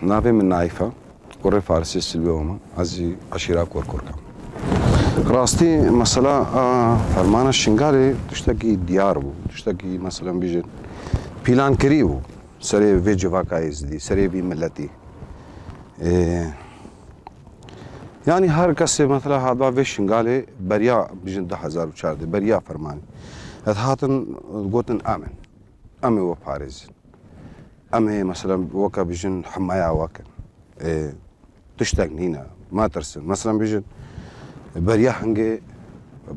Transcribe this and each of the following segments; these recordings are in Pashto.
نافي من نايفة كوري فارسي سلبيوما ازي عشيرة كوركوركا راستي مثلا فرمان الشنغالي تشتكي دياربو تشتكي مثلا بيجن بيلان كريو سري في جواكايز دي سري في ملتي يعني هر کسی مثلا هذا في شنغالي بريا بيجن 10,004 بريا فرماني هاتن قوتن امن امي وباريس امي مثلا وكا بيجن حمايا وكا تشتاق نينا ما ترسم مثلا بيجن بريا هنجي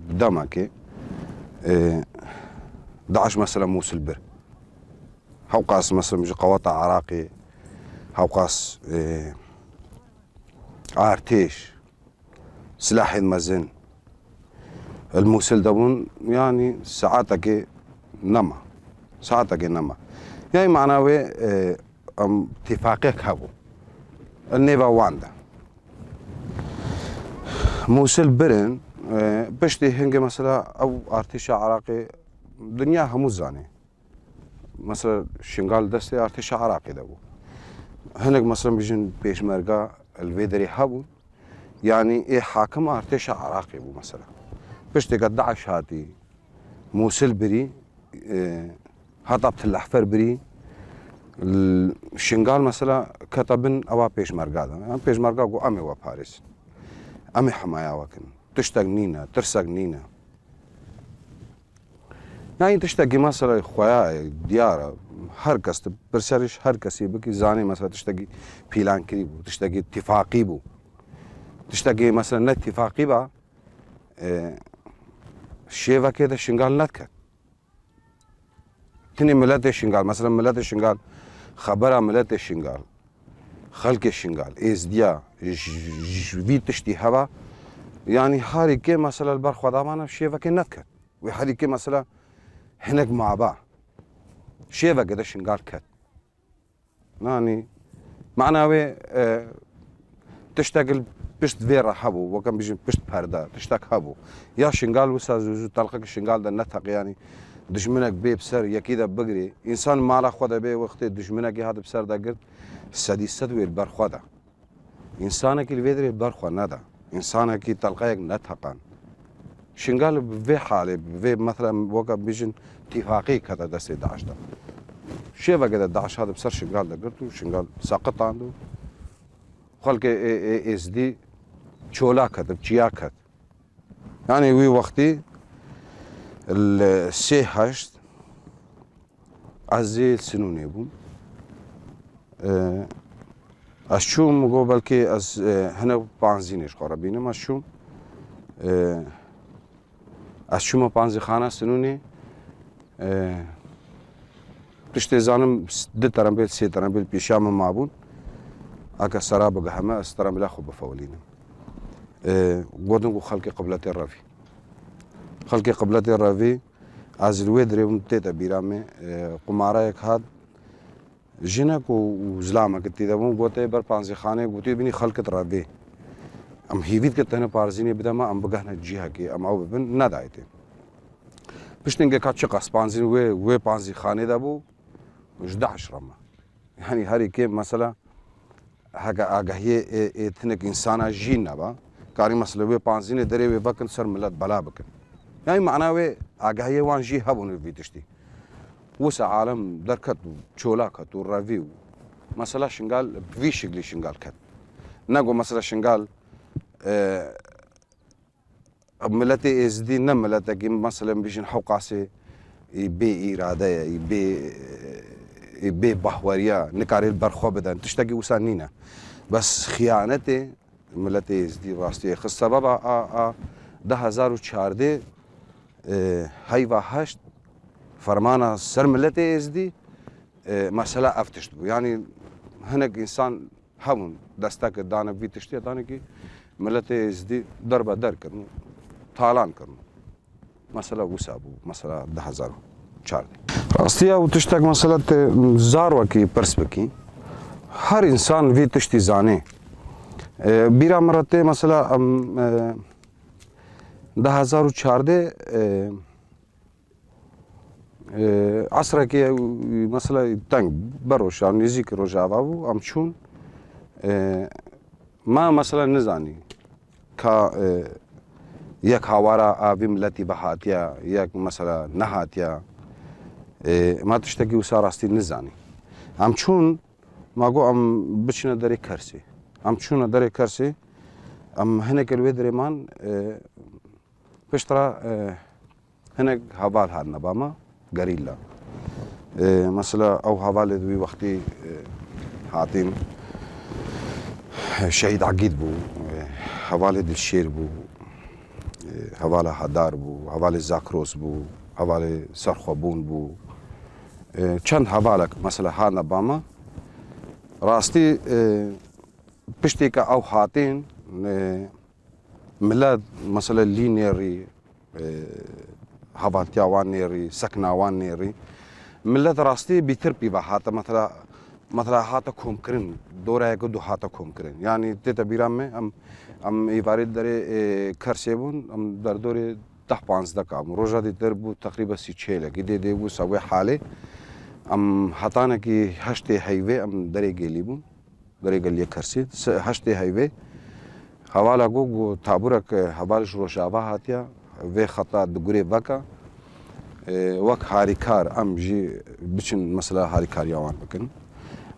بدمكي داعش مثلا موصل بر هوقاس مثلا بيجي قواطع عراقي هوقاس ارتيش سلاح المزن الموصل دبون يعني ساعاتك نما ساعاتك نما يعني معناه اتفاقك هبو النيفا واندا موصل برن بشتي هنجي مثلا او ارتيش عراقي دنيا همو زاني مثلا شنغال دستي ارتيش عراقي دبو هناك مثلا بيجن بيشمرقا الفيدري هبو يعني ايه حاكم ارتيش عراقي بو مثلا بشتي قد داعش هاتي موصل بري هطبت الاحفر بري الشنغال مثلا كتبن او بيشمرقا يعني بيشمرقا قو امي وباريس امي حمايا وكن تشتاق نينا ترسق نينا يعني تشتاقي مثلا خويا ديارة هر کس برسرش هر کسی بکی زانی مثلا تشتاقي بيلان كريبو تشتاقي اتفاقي بو تشتاقي مثلا نه اتفاقي با شيفا كده شنغال نتكت تني ملت الشنغال مثلا ملت الشنغال خبرها ملت الشنغال خلق الشنغال ازديا في تشتي هوا يعني هاري كي مثلا البرخ دامانا شيفا كي نتكت وهاري كي مثلا هناك مع بعض شيفا كده شنغال كت يعني معناوي تشتغل بشت فيرا هبو وكان بيجي بشت باردا تشتاق هبو يا شنغال وسا زوزو تلقاك الشنغال ده نتق يعني دشمنك بي بسر يا كده بقري انسان مالا خدا بي وقت دشمنك هذا بسر ده قلت سدي سدوي البرخودا انسانك اللي بيدري البرخو ندا انسانك تلقاك نتقان شنغال في حالي في مثلا وقت بيجن اتفاقي كذا دستي داعش ده شيفا كده داعش هذا بسر شنغال ده قلت شنغال ساقط عنده خلق اس دي چولا كتب چيا كت يعني وي وقتي السي هشت ازي سنوني بوم اشوم قو بلكي از هنا بانزينش قربينه ما اشوم اشوم بانزي خانه سنوني تشتي زانم د ترمبيل سي ترمبيل بيشام مابون اكا سراب قهمه استرم لا خو بفولينا قودن خلقي قبلتي الرافي خلقي قبلتي الرافي از الويدري ومتيتا بيرامي قمارايك هاد جنك وزلامك تيدابون قوتي بر بانزي خانه قوتي بني خلقت الرافي ام هيفيد كتنا بارزيني بدما ام بغهنا جيها كي ام او بن ندايتي بشتنجا كاتش قاس بانزين وي بانزي خانه دابو 11 رما يعني هاري كيف مثلا هكا اگهی تنك انسانا جينا با كاري مثلا وي بانزين دري وي بكن سر ملت بلا بكن يعني معناه اگهی وان جي هبون في تشتي وسع عالم دركت تشولاكت والرافيو مثلا شنغال في شغلي شنغال كت نقو مثلا شنغال ملتي ازدي نملتك مثلا بيجن حوقاسي بي إرادة بي بحورية نكاري البرخو بدن تشتاقي وسانينا بس خيانتي ملتي ازدي راستي خص سبب 2014 هيفا هشت فرمانا سر ملتي ازدي مسألة افتشتو يعني هناك انسان همون دستك دانا في تشتي دانا كي ملتي ازدي ضربة در كرنو طالان كرنو مسألة وسابو مسألة 2004 راستي او تشتاق مسألة زاروا كي برسبكي هر انسان في تشتي زاني بيرا مرتي مثلا 2014 عصرك مثلا تنگ بروش نزیک روجاوا بو ام چون ما مثلا نزانی که یک هاوارا آبی ملتی بهاتیا یک مثلا نهاتیا ما تشتگی وسا راستی نزانی ام چون ما گو ام بچنه داری کرسی ام چونه داری کرسی ام هنک الوی دریمان پشترا هنک حوال هاد نباما گریلا مثلا او حوال دوی وقتی هاتیم شهید عقید بو حوال دلشیر بو حوال هدار بو حوال زاکروس بو حوال سرخوبون بو چند حوالک مثلا هاد نباما راستی پشتی که او هاتین ملاد مثلا لی نیری حوالتیاوان نیری سکناوان نیری ملت راستی بیتر پی با هاتا مثلا هاتا کوم کرن دوره کو دو هاتا کوم کرن یعنی ته تبیرام میں ام ایوارد در کرسیبون ام در دوره 10-15 کام روزا دی در بو تقریبا 6 لگی دی بو سوی حاله ام هاتانه کی هشت هایوی ام در گلیبون در گلی کرسی هشت هایوی حوالا گو تابورک حوالش روشاوا هاتیا و خطا دگوری وکا وک هاریکار ام جی بچن مثلا هاریکار یوان بکن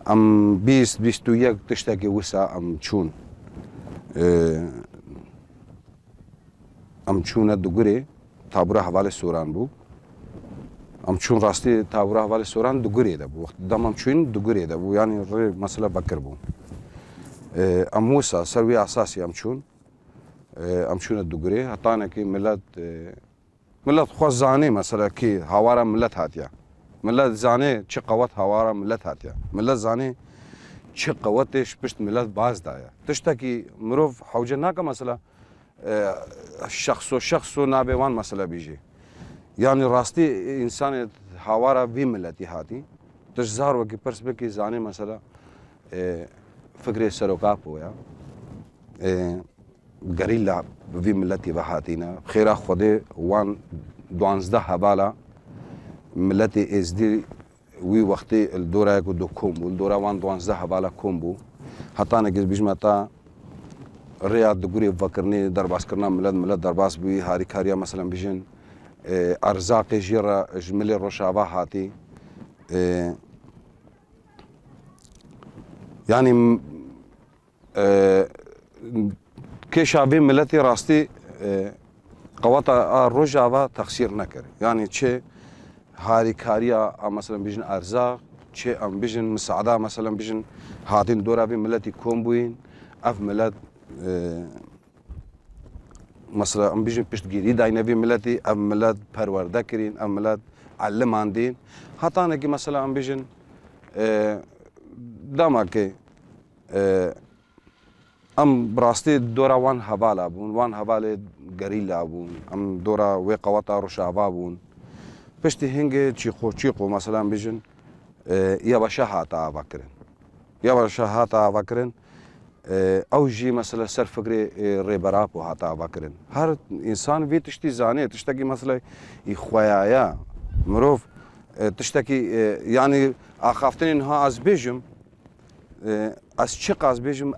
ام 20-21 تشتاقی وسا ام چون دگوری تابورا حوال سوران بو ام چون راستی تابورا حوال سوران دگوری ده بو وقت دم ام چون دگوری ده بو یعنی مثلا بکر بو ام موسى سروي اساسي ام چون الدغري هطانا كي ملت خو زاني مثلا كي هوارا ملت هاتيا ملت زاني چه قوت هوارا ملت هاتيا ملت زاني چه قوتش پشت ملت باز دايا تشتا كي مروف حوجه ناكا مثلا شخص نابوان مثلا بيجي يعني راستي انسان هوارا في ملتي هاتي تجزار وكي برسبكي زاني مثلا فكرة سروقا بويا غريلا في ملتي بهاتينا خيرا خدي وان 12 حوالا ملتي از دي وي وقتي الدوره كو دو كوم والدوره وان 12 حوالا كومبو حتى انا جز بيجمتا رياض دغوري فكرني درباس كرنا ملت درباس بي هاري كاريا مثلا بيجن ارزاق جيرا جمل روشابا هاتي يعني كشافي ملتي راستي قواتا روجاوا تقصير نكر يعني تشي هاري كاريا مثلا بيجن ارزاق تشي ام بيجن مساعده مثلا بيجن هاتين دورا في ملتي كومبوين اف ملت مثلا ام بيجن بيشت جديد داينا في ملتي ام ملت پرورده كرين ام ملت علماندين هاتانا كي مثلا ام بيجن داما كي ام براستي دورا وان حوالا بون وان حواله غريلا بون ام دورا وي قواتا روشابا بون پشتي هنگه چيقو مثلا بيجن يا باشا هاتا وكرن يا باشا هاتا وكرن او جي مثلا سر فكري ريبرابو هاتا وكرن هر انسان في تشتي زاني تشتكي مثلا يخويايا مروف تشتكي يعني اخافتني انها از بيجم از چق از بيجم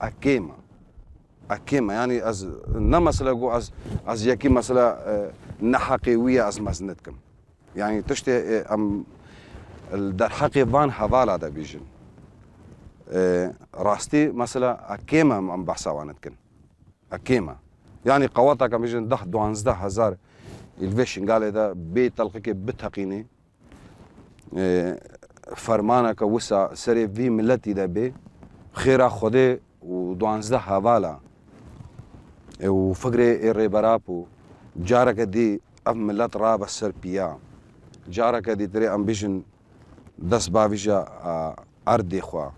اكيما يعني از نه مثلا جو از يكي مثلا نحقيويه از مزنتكم يعني تشتي ام در حقي فان حوالا دا بيجن راستي مثلا اكيما ام بحسوانتكن اكيما يعني قواتك بيجن 12 هزار الفيشن قال ده بيت تلقيك بتقيني فرمانك وسا سري في ملتي ده بي خيرا خدي و12 حوالا وفقري الريبرابو جارك دي اف ملت راب السربيا جارك دي تري ام بيجن دس بافيجا اردي خوا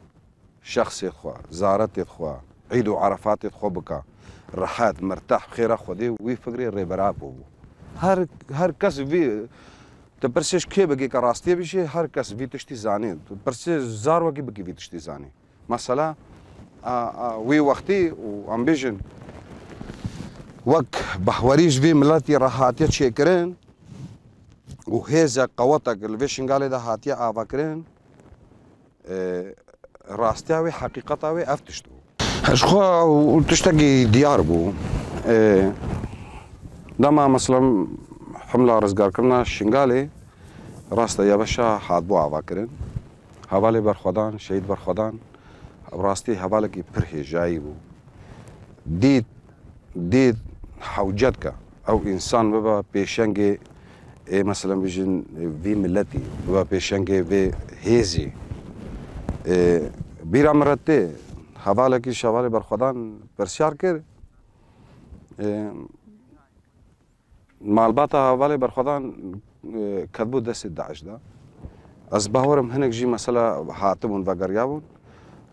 شخصي خوا زارتي خوا عيد عرفات خوا بكا رحات مرتاح خيرا خدي وي فقري الريبرابو هر کس وی تبرسش كي بقي كراستي بيجي هر کس وي تشتي زاني برسش زار وكي بقي وي تشتي زاني مثلا وي وقتي وام بيجن وك بحوريش في ملاتي راحاتي تشيكرين وهذا قوتك الفيشن قال ده هاتيا افاكرين راستاوي حقيقتاوي افتشتو اشخوا وتشتكي ديار بو دما مثلا حمله رزگار کرنا شنگاله راسته یا بشا حاد بو آوا کرن حواله برخودان شهید برخودان راستی حواله کی پر هجایی بو دید حوجت کا او انسان ببا پیشنگ مثلا بيجن في ملتي ببا پیشنگ في هیزی بیرا مرته حواله کی شواله برخودان پرسیار کر مالباتا حواله برخودان كتبوا دست داعش ده از باورم هنك جي مسألة هاتبون وقريابون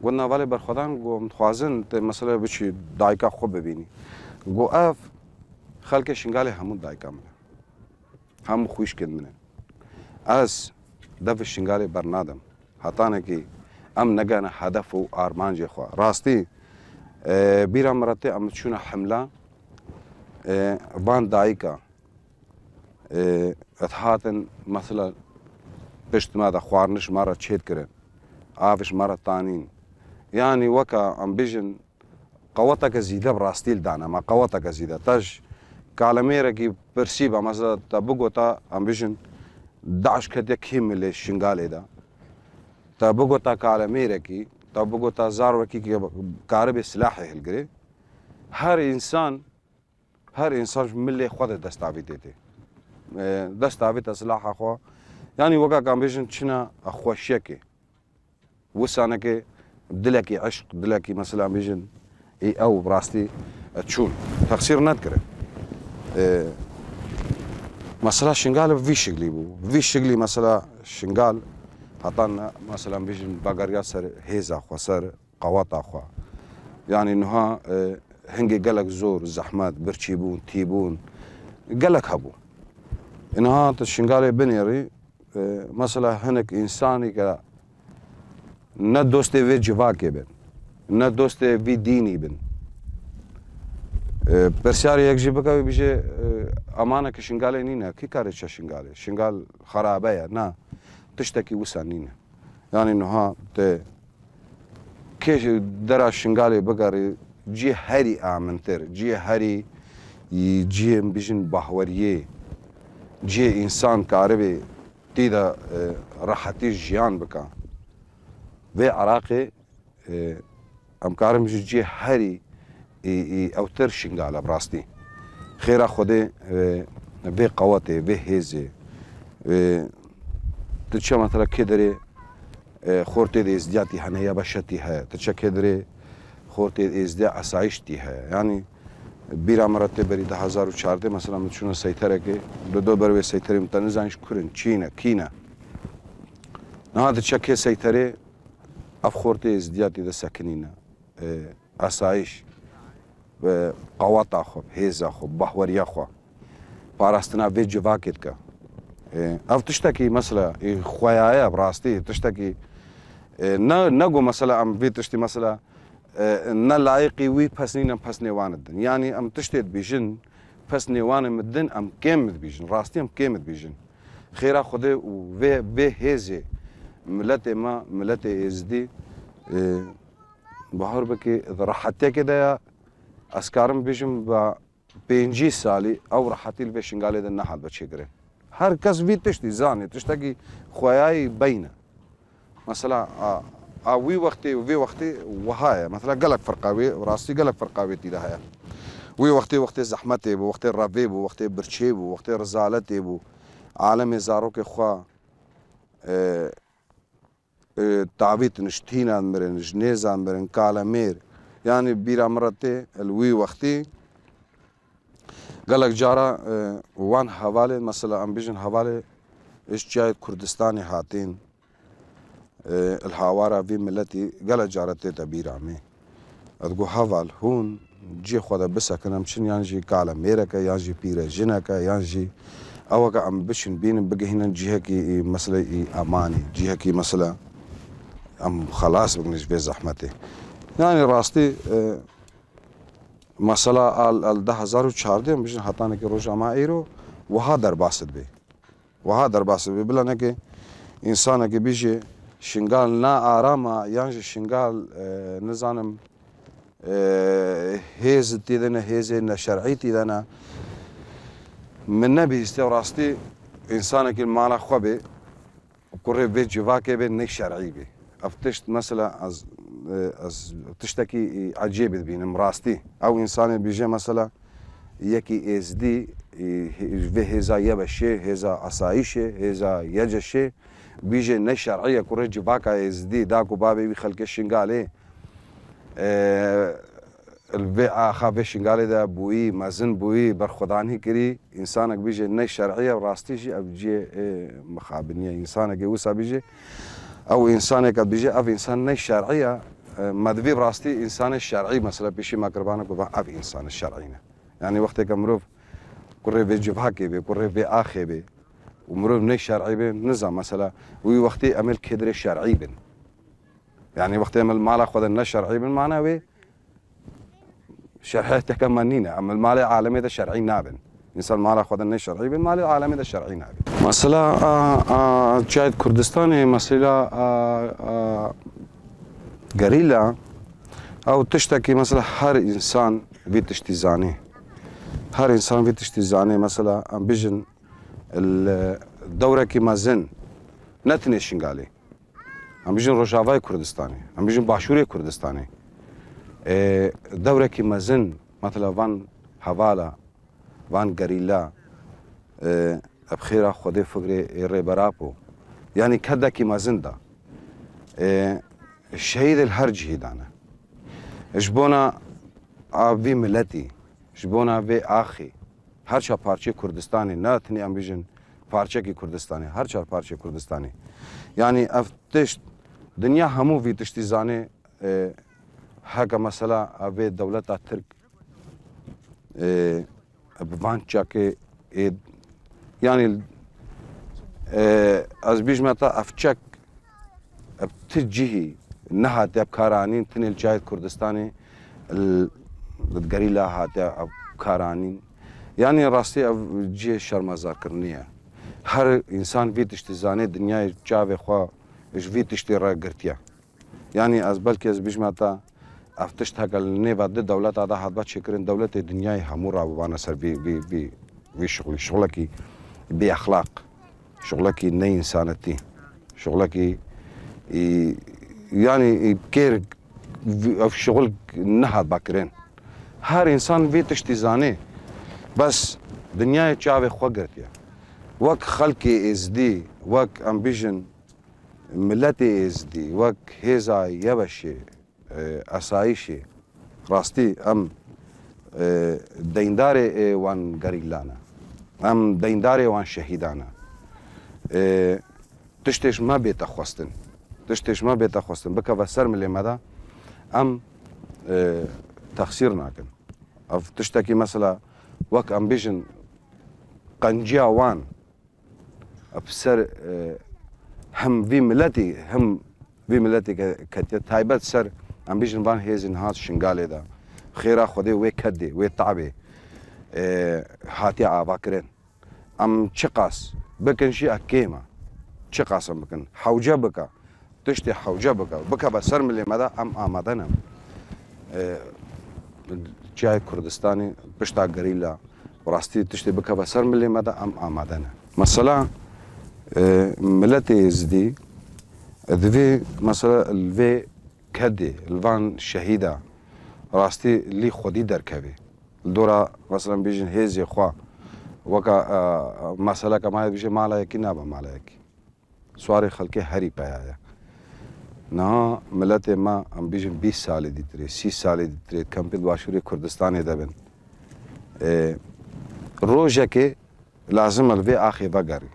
قلنا والي برخودان قو متخوازن مسألة بشي دايكا خوب ببيني قو اف خلق شنگالي همون دايكا منه هم خوش كد منه از دف شنگالي برنادم هاتانه كي ام نگانا هدف و آرمان جي خواه راستي بيرا مرتي ام تشونا حملة وان دايكا اتهاتن مثلا پشت ماذا خوارنش مرة تشيد كرن عافش مرة تانين يعني وكا ام بيجن قوتك زيادة براستيل دانا ما قوتك زيادة تاج كالميرا كي برسيبا مثلا تابوغو تا ام بيجن داعش كده كيم اللي الشنغالي دا تابوغو تا كالميرا كي تابوغو تا زارو كي كارب سلاحي هلقري هر انسان ملي خود دستاويتي دستاويت سلاح اخو يعني وقع كان بيجن تشنا اخو شيكي وسانك دلكي عشق دلكي مثلا بيجن اي او براستي تشون تقصير نذكره مثلا شنغال في شغلي بو في شغلي مثلا شنغال حطنا مثلا بيجن باغاريا سر هيزا خو سر قواطا خو يعني انها هنجي قالك زور زحمات برشيبون تيبون قالك هبو انها تشنغالي بنيري مثلا هنك انساني كا نه دوسته وی جواکه بن نه دوسته وی دینی بن پرسیار یک جی بکوی بیشه امانه که شنگاله نینه کی کاره چه شنگاله شنگال خرابه یا نه تشتکی وسا نینه یعنی نها ته که درا شنگاله بگاری جی هری آمنتر جی هری جی بیشن باوریه جی انسان کاره تیدا راحتی جیان بکن و عراقي امكارم جي هاري او ترشنگ على براستي خير خودي به قواتي به هيزي تتشا مثلا كدري خورتي دي ازدياتي هنيا بشتي هي تتشا كدري خورتي ازديا اسايشتي هي يعني بيرا مرتب بري 2014 مثلا متشونه سيطره كي دو بروي سيطره متنزانش كورن تشينا كينا هذا تشكي سيطره افخورتي ازدياتي ده ساكنين اسايش قواطا خو هيزا خو بحوريا خو باراستنا في جواكت كا اف تشتكي مثلا خويايا براستي تشتكي نگو مثلا ام في تشتي مثلا نا لايقي وي بسنين بسني واندن يعني ام تشتيت بيجن بسني وان مدن ام كيمد بيجن راستي ام كيمد بيجن خيرا خدي وفي هيزي ملتي ما ملتي ازدي بحر بكي اذا راحتي كده اسكارم بيجم با بينجي سالي او راحتي الفيشنغالي ده نحل بتشكره هر كس في تشتي زاني تشتكي خوياي بينه مثلا وي وقتي وفي وقتي وهاي مثلا قالك فرقاوي وراسي قالك فرقاوي تي هاي وي وقتي زحمتي بو وقتي رافي بو وقتي برشي بو وقتي رزالتي بو عالمي زاروك خوا تعبيت نشتينا مرن جنيزا مرن كالامير يعني بيرا مرتي الوي وقتي قالك جارا وان حوالي مثلا ام بيجن حوالي ايش جاي كردستاني هاتين الحوارة في ملتي قالك جارتي تبير عمي ادقو حوال هون جي خدا بسا كنا مشن يانجي كالاميركا يانجي بيرا جنكا يانجي اوكا ام بشن بين بقى هنا جيهكي مثلا اماني جيهكي مثلا ام خلاص بقنش في زحمتي يعني راستي مثلا ال 2014 بيجن حطانا كي روجا ما ايرو وها در باسد بي وها در باسد بي بلا نكي انسان كي بيجي شنغال نا آراما يعني شنغال نزانم هێز تێدەنە هێزێ نەشەرعی تێدەنا من نەبیستێ ڕاستی ئینسانێکی ماڵە خۆ بێ کوڕێ بێ جیواکێ بێ نەی شەرعی بێ ئەف تشت مەسەلا ئەس تشتێکی عەجیبت بینم ڕاستی ئەو ئینسانێ بیژێ مەسەلا یەکی ئێزدی vê hêza ye beşê hêza asayîşê hêza ye ceşê bîjê ne şerعî ye ku rê civaka êzdî da ku bavê wî xelkê şingalê vê axa vê şingalê de bûyî mezin bûyî berxwedanî kirî însanek bîjê ne şerعî ye rastî jî ev ciyê mixabiniye însanekê wisa bîjê ew însaneke bîjê ev însan ne şerعî ye me divê rastî însanê şerعî mesela pêşî me qurbanek ku ev însanê şerعî ne yani wexteke mirov kurê vê civakê bê kurê vê axê bê û mirov ne şerعî bê niza mesela wî wextê em ê kêdirê şerعî bin yani wextê em mala xwe de ne şerعî bin mana wê şerعiyeteke me nîne em malê alemê de şerعî nabin însan mala xwe de ne şerعî bin malê alemê de şerعî nabin mesela çayet Kurdistanê mesela gerîla ew tiştekî mesela her însan vê tiştî zanî her insan vê tiştî zanê mesela em bijin dewrekî mezin ne tinê şingalê em bijin Rojavayê Kurdistanê em bijin Başûrê Kurdistanê dewrekî mezin mesela van hevala van gerîla ev xêra Xwedê fikrê rêberapo yani kedekî mezin da şehîdê li her cihê dane ji bona vê milletî ji bona vê axê her çar parçeyê Kurdistanê ne tinê em bijin parçekî Kurdistanê her çar parçeyê Kurdistanê yani ev tişt dinya hemû vî tiştî zanê heke mesela vê dewleta Tirk bi van çekê yani ez bîjme te ev çek ev ti cihî nehatiye karanîn tinê li Cihayê Kurdistanê gerîla hatiye ev karanîn yani rastî ev cihê şermezarkirinî ye her însan vê tiştî zanê dinyayê çavê xwe ji vê tiştê re girtiye yani ez belkî ez bîjme te ev tişt heke li nêva di dewleta de hatbe çêkirin dewletê dinyayê hemû rabibane ser vê şixulî şixulekî bê exlaq şixulekî ne însanetî şixulekî yani kêr ev şixul nehatbe kirin her însan vê tiştî zanê bes dinyayê çavê xwe girtiye wek xelkê êzdî wek em bijin milletê êzdî wek hêza yebeşê esayîşê rastî em deyndarê wan gerîlan e em deyndarê wan şehîdan e tiştê ji me bête xwestin tiştê ji me bête xwestin bikeve ser milê me de em texsîr nakin ev tiştekî mesela wek em bêjin qenciya wan ev ser hem vê milletê hem vê milletê ketiye taybet ser em bêjin van hêzên hat şingalê de xêra Xwedê wê kedê wê tavê hatiye avakirin em çi qas bikin jî ev kêm e çi qas em bikin hewce bike tiştê hewce bike bikeve ser milê me de em amade ne Cihayê Kurdistanê pişta gerîla rastî tiştê bikeve ser milê me de em amade ne mesela milletê êzdî divê mesela li vê kedê li van şehîda rastî lî xwedî derkeve li dora mesela bêjin hêzê xwe weka meseleke ma bêje malayekî nabe malayekî swarê xelkê herî peya ye niha milletê me em bêjin 20 salê dîtirê 30 salê dîtirê kempê di Başûrê Kurdistanê de bin rojekê lazim e li vê axê vegerî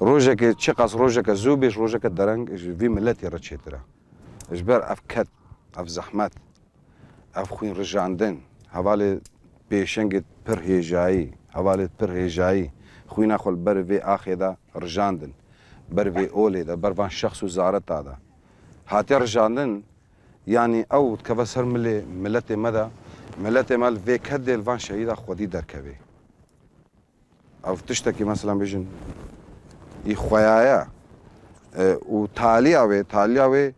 rojekê çi qas rojeke zû bê ji rojeke dereng ji vê milletê re çêtir e ji ber ev ket ev zehmet ev xwîn rijandin hevalê pêşengê pir hêjayî hevalê pir hêjayî xwîna xwe li ber vê axê de rijandin ber vê olê de ber van şexs û zareta de hatiye rijandin yani ew dikeve ser milletê me de milletê me li vê kedê li van şehîda xwedî derkeve ev tiştekî mesela bêjin î xweyaye û taliya wê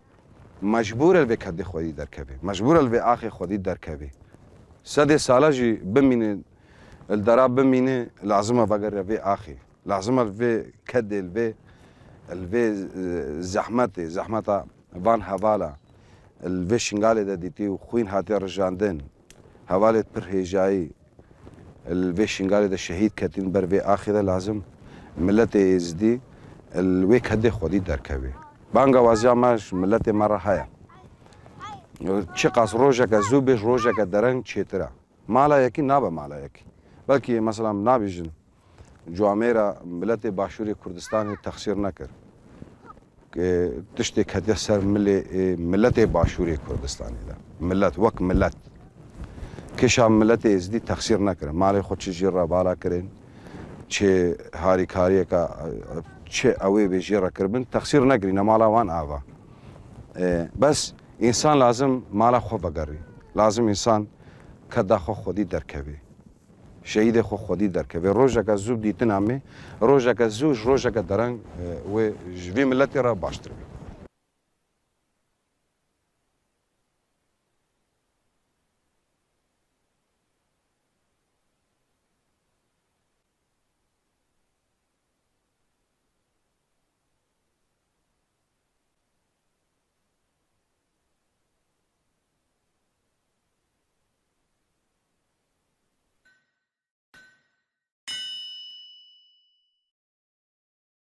مجبور الوی کدی خودی درکبی مجبور الوی آخی خودی درکبی صد ساله جی بمینه الدرا بمینه لازم وگر الوی آخی لازم الوی کد الوی زحمت وان حوالا الوی شنگاله ده دیتی و خوین هاتی رجاندن حوالت پر هجایی الوی شنگاله ده شهید کتین بر وی آخی ده لازم ملت ازدی الوی کدی خودی درکبی بانگا وازیامش ملت مرا هیا چه قاس روزه که زوبش روزه که درنگ چیتره مالا یکی نابه مالا یکی بلکه مثلا نابیجن جوامع را ملت باشوری کردستان تقصیر نکرد که تشتی کدی سر ملت باشوری کردستانی ده ملت وک ملت کشا ملت ازدی تقصیر نکرد مال خود چه جیر را بالا کرن چه هاری کاری که چه اوی به جیر را کربن تقصیر نکری نمالا وان آوا بس انسان لازم مالا خو بگری لازم انسان کدا خو خودی درکبی شهید خو خودی درکبی روزه که زوب دیتن همه روزه که زوج روزه که درنگ و جوی ملت را باشتر بی